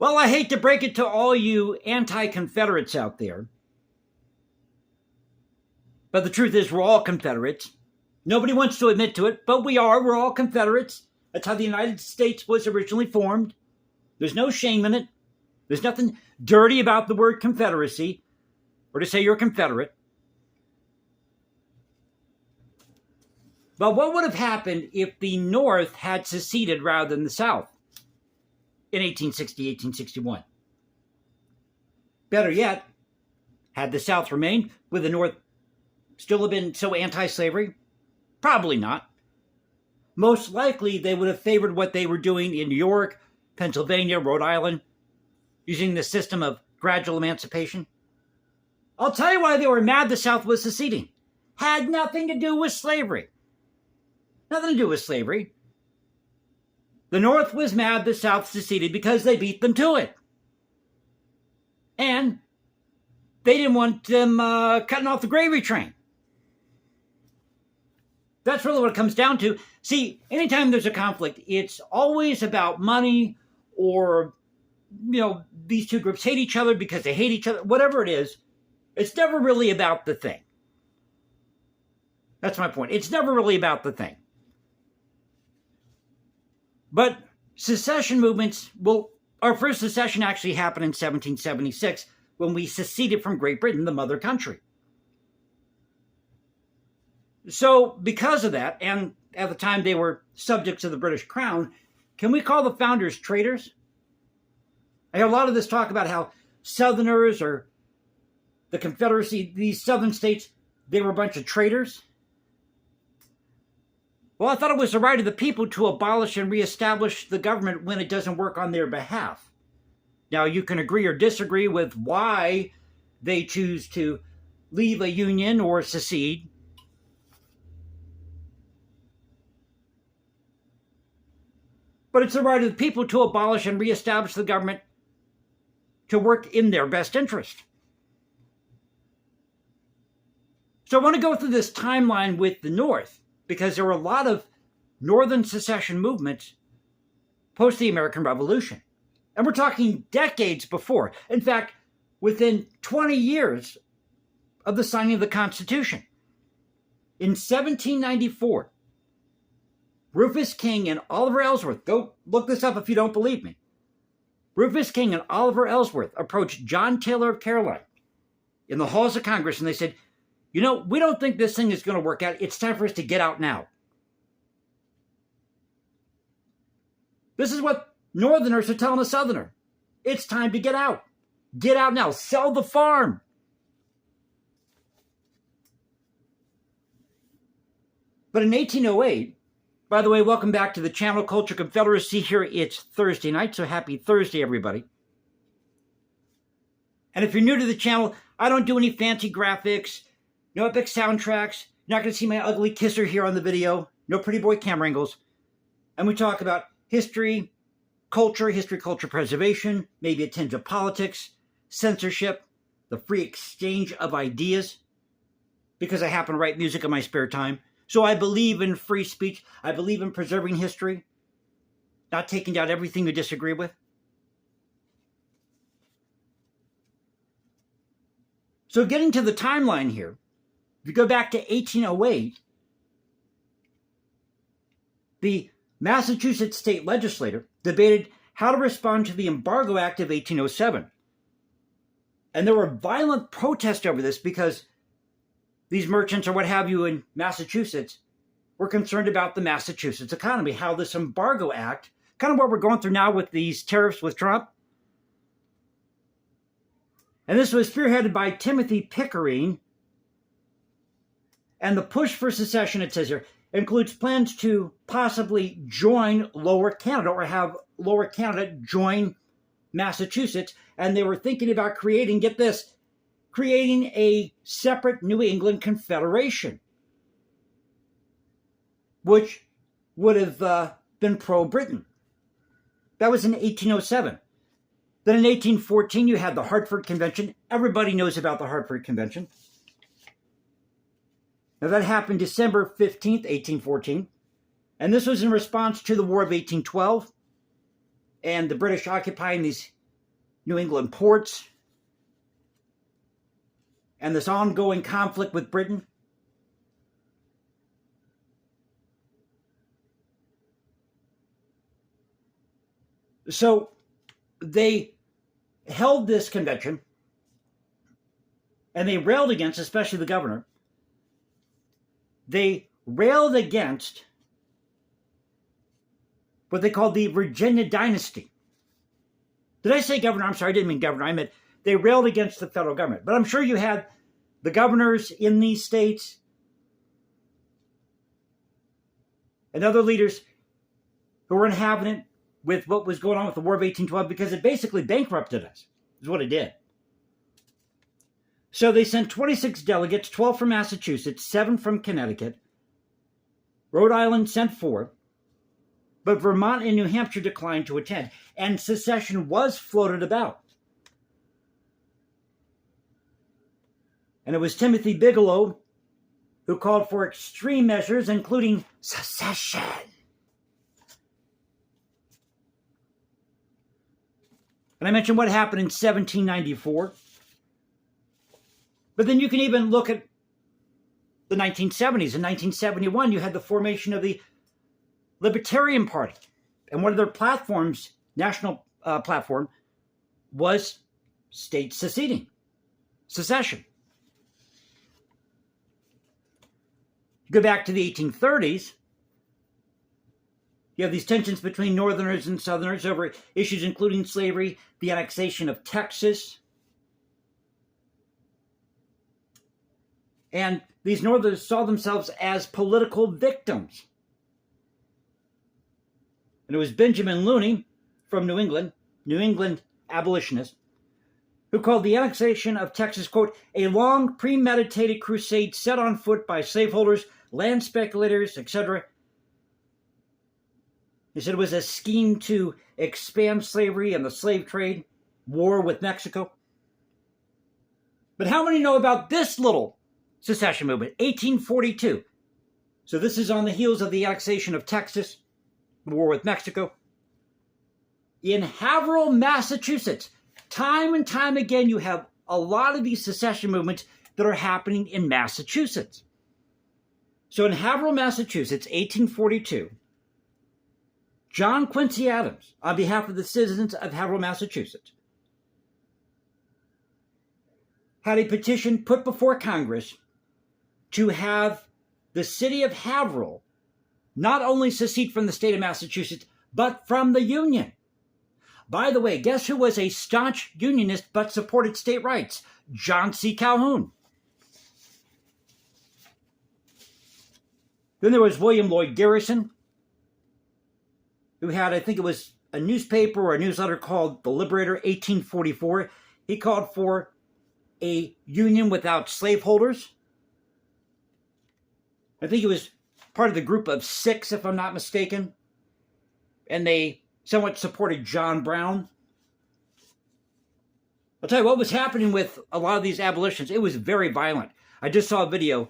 Well, I hate to break it to all you anti-Confederates out there, but the truth is we're all Confederates. Nobody wants to admit to it, but we are. We're all Confederates. That's how the United States was originally formed. There's no shame in it. There's nothing dirty about the word Confederacy or to say you're a Confederate. But what would have happened if the North had seceded rather than the South in 1860, 1861? Better yet, had the South remained, would the North still have been so anti-slavery? Probably not. Most likely, they would have favored what they were doing in New York, Pennsylvania, Rhode Island, using the system of gradual emancipation. I'll tell you why they were mad the South was seceding. Had nothing to do with slavery. Nothing to do with slavery. The North was mad the South seceded because they beat them to it. And they didn't want them cutting off the gravy train. That's really what it comes down to. See, anytime there's a conflict, it's always about money or, these two groups hate each other because they hate each other. Whatever it is, it's never really about the thing. That's my point. It's never really about the thing. But secession movements, our first secession actually happened in 1776 when we seceded from Great Britain, the mother country. So because of that, and at the time they were subjects of the British Crown, can we call the founders traitors? I hear a lot of this talk about how Southerners or the Confederacy, these southern states, they were a bunch of traitors. Well, I thought it was the right of the people to abolish and reestablish the government when it doesn't work on their behalf. Now, you can agree or disagree with why they choose to leave a union or secede. But it's the right of the people to abolish and reestablish the government to work in their best interest. So I want to go through this timeline with the North, because there were a lot of Northern secession movements post the American Revolution. And we're talking decades before. In fact, within 20 years of the signing of the Constitution. In 1794, Rufus King and Oliver Ellsworth, go look this up if you don't believe me. Rufus King and Oliver Ellsworth approached John Taylor of Caroline in the halls of Congress, and they said, we don't think this thing is going to work out. It's time for us to get out now. This is what Northerners are telling a Southerner. It's time to get out. Get out now. Sell the farm. But in 1808, by the way, welcome back to the channel Culture Confederacy. Here it's Thursday night, so happy Thursday, everybody. And if you're new to the channel, I don't do any fancy graphics, no epic soundtracks. You're not going to see my ugly kisser here on the video. No pretty boy camera angles. And we talk about history, culture preservation, maybe a tinge of politics, censorship, the free exchange of ideas, because I happen to write music in my spare time. So I believe in free speech. I believe in preserving history, not taking down everything you disagree with. So getting to the timeline here, if you go back to 1808, the Massachusetts state legislature debated how to respond to the Embargo Act of 1807. And there were violent protests over this because these merchants or what have you in Massachusetts were concerned about the Massachusetts economy, how this Embargo Act, kind of what we're going through now with these tariffs with Trump. And this was spearheaded by Timothy Pickering. And the push for secession, it says here, includes plans to possibly join Lower Canada or have Lower Canada join Massachusetts. And they were thinking about creating, get this, creating a separate New England Confederation, which would have been pro-Britain. That was in 1807. Then in 1814, you had the Hartford Convention. Everybody knows about the Hartford Convention. Now that happened December 15th, 1814. And this was in response to the War of 1812 and the British occupying these New England ports, and this ongoing conflict with Britain. So they held this convention, and they railed against, especially the governor, they railed against what they called the Virginia dynasty. Did I say governor? I'm sorry, I didn't mean governor. I meant they railed against the federal government. But I'm sure you had the governors in these states and other leaders who were inhabitant with what was going on with the War of 1812, because it basically bankrupted us, is what it did. So they sent 26 delegates, 12 from Massachusetts, 7 from Connecticut. Rhode Island sent 4. But Vermont and New Hampshire declined to attend, and secession was floated about. And it was Timothy Bigelow who called for extreme measures, including secession. And I mentioned what happened in 1794. But then you can even look at the 1970s. In 1971, you had the formation of the Libertarian Party. And one of their platforms, national platform, was state secession. You go back to the 1830s, you have these tensions between Northerners and Southerners over issues including slavery, the annexation of Texas. And these Northerners saw themselves as political victims. And it was Benjamin Looney from New England abolitionist, who called the annexation of Texas, quote, a long premeditated crusade set on foot by slaveholders, land speculators, etc. He said it was a scheme to expand slavery and the slave trade, war with Mexico. But how many know about this little secession movement, 1842? So this is on the heels of the annexation of Texas, war with Mexico. In Haverhill, Massachusetts, time and time again, you have a lot of these secession movements that are happening in Massachusetts. So in Haverhill, Massachusetts, 1842, John Quincy Adams, on behalf of the citizens of Haverhill, Massachusetts, had a petition put before Congress to have the city of Haverhill not only secede from the state of Massachusetts, but from the Union. By the way, guess who was a staunch Unionist but supported state rights? John C. Calhoun. Then there was William Lloyd Garrison, who had, I think it was a newspaper or a newsletter called The Liberator, 1844. He called for a union without slaveholders. I think he was part of the group of 6, if I'm not mistaken. And they somewhat supported John Brown. I'll tell you what was happening with a lot of these abolitions. It was very violent. I just saw a video.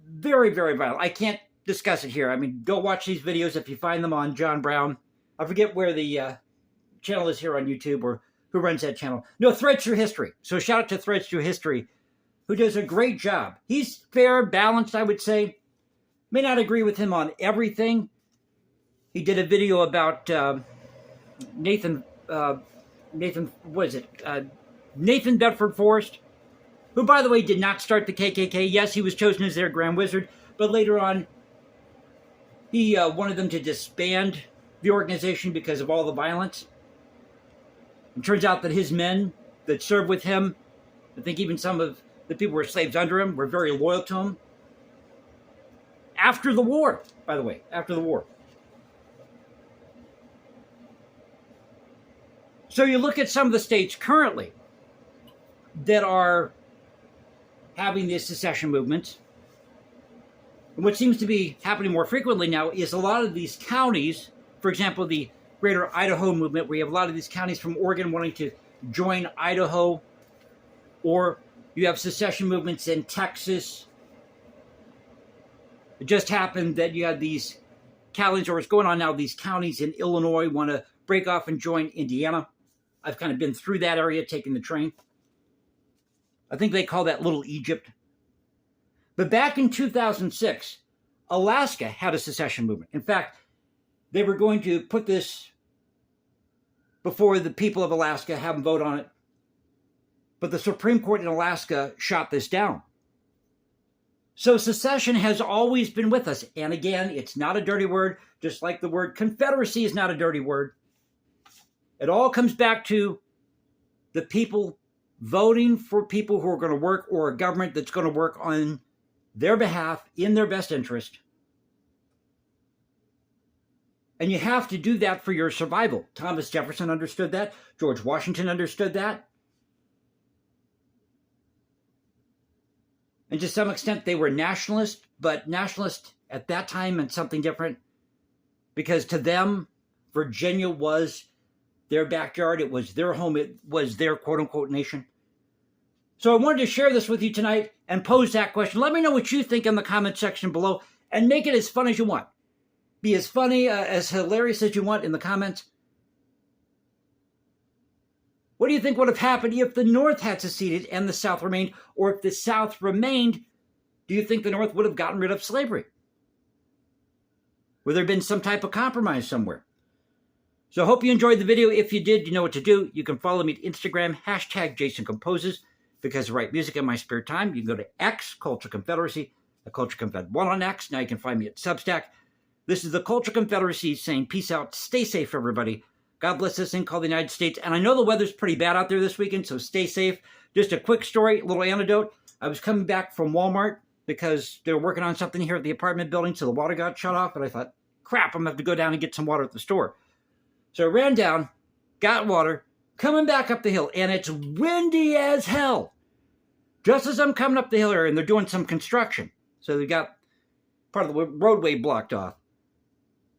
Very, very violent. I can't discuss it here. I mean, go watch these videos if you find them on John Brown. I forget where the channel is here on YouTube or who runs that channel. No, Threads Through History. So shout out to Threads Through History, who does a great job. He's fair, balanced, I would say. May not agree with him on everything. He did a video about Nathan Bedford Forrest, who, by the way, did not start the KKK. Yes, he was chosen as their Grand Wizard, but later on, he wanted them to disband the organization because of all the violence. It turns out that his men that served with him, I think even some of the people who were slaves under him, were very loyal to him. After the war, by the way, after the war. So you look at some of the states currently that are having these secession movements. And what seems to be happening more frequently now is a lot of these counties, for example, the Greater Idaho movement, where you have a lot of these counties from Oregon wanting to join Idaho, or you have secession movements in Texas. It just happened that you had these counties, or what's going on now, these counties in Illinois want to break off and join Indiana. I've kind of been through that area taking the train. I think they call that Little Egypt. But back in 2006, Alaska had a secession movement. In fact, they were going to put this before the people of Alaska, have them vote on it. But the Supreme Court in Alaska shot this down. So secession has always been with us. And again, it's not a dirty word, just like the word Confederacy is not a dirty word. It all comes back to the people voting for people who are going to work, or a government that's going to work on their behalf in their best interest. And you have to do that for your survival. Thomas Jefferson understood that. George Washington understood that. And to some extent, they were nationalists, but nationalist at that time meant something different, because to them, Virginia was their backyard. It was their home. It was their quote-unquote nation. So I wanted to share this with you tonight and pose that question. Let me know what you think in the comment section below, and make it as fun as you want. Be as funny, as hilarious as you want in the comments. What do you think would have happened if the North had seceded and the South remained? Or if the South remained, do you think the North would have gotten rid of slavery? Would there have been some type of compromise somewhere? So I hope you enjoyed the video. If you did, you know what to do. You can follow me at Instagram, #JasonComposes, because I write music in my spare time. You can go to X, Culture Confederacy, the Culture Confed 1 on X. Now you can find me at Substack. This is the Culture Confederacy saying peace out. Stay safe, everybody. God bless this thing called the United States. And I know the weather's pretty bad out there this weekend, so stay safe. Just a quick story, a little anecdote. I was coming back from Walmart because they were working on something here at the apartment building, so the water got shut off. And I thought, crap, I'm going to have to go down and get some water at the store. So I ran down, got water, coming back up the hill, and it's windy as hell. Just as I'm coming up the hill here, and they're doing some construction. So they got part of the roadway blocked off.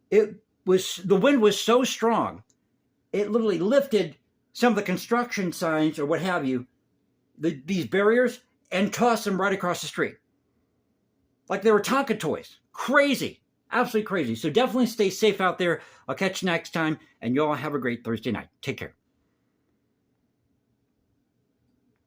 The wind was so strong, it literally lifted some of the construction signs or what have you, these barriers, and tossed them right across the street. Like they were Tonka toys. Crazy. Absolutely crazy. So definitely stay safe out there. I'll catch you next time, and you all have a great Thursday night. Take care.